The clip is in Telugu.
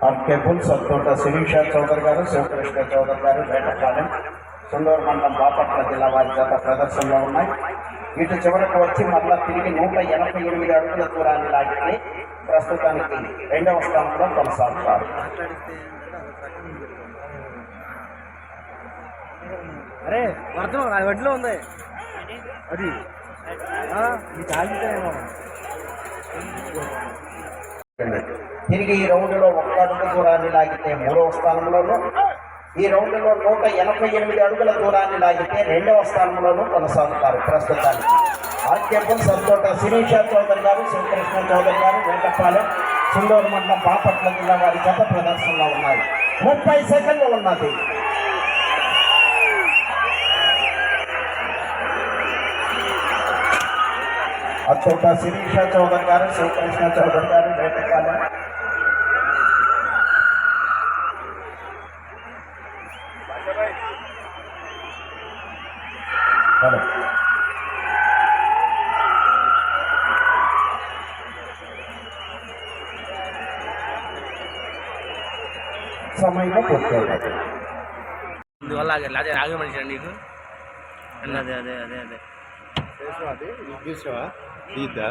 ఆర్కేపుల్ సత్తోట శిరీషా చౌదరి గారు, శివకృష్ణ చౌదరి గారు, వేటపాలెం సుండూరు మండలం బాపట్ల జిల్లా వారి జత ప్రదర్శనలో ఉన్నాయి. ఇటు చివరకు వచ్చి మళ్ళా తిరిగి 188 అడుగుల దూరాన్ని లాగితే ప్రస్తుతానికి 2వ స్థానంలో కొనసాగుతారు. అరే వర్తం వడ్లో ఉంది అది తిరిగి ఈ రౌండ్లో 1 అడుగు దూరాన్ని లాగితే 3వ స్థానంలోనూ, ఈ రౌండ్లో 188 అడుగుల దూరాన్ని లాగితే 2వ స్థానంలోనూ కొనసాగుతారు. ప్రస్తుతానికి ఆర్కేపుల్ సత్తోట శిరీషా చౌదరి గారు, శివకృష్ణ చౌదరి గారు, వేటపాలెం సుండూరు మండలం బాపట్ల జిల్లా వారి జత ప్రదర్శనలో ఉన్నాయి. 30 సెకండ్లు ఉన్నది. అచ్చోట శిరీషా చౌదరి గారు, శివకృష్ణ చౌదరి గారు, వేటపాలెం సమయంలో పూర్తవుతుంది. అందువల్ల అదే ఆగే మనిషి నీకు అదే అదే అదే అదే తీద్దా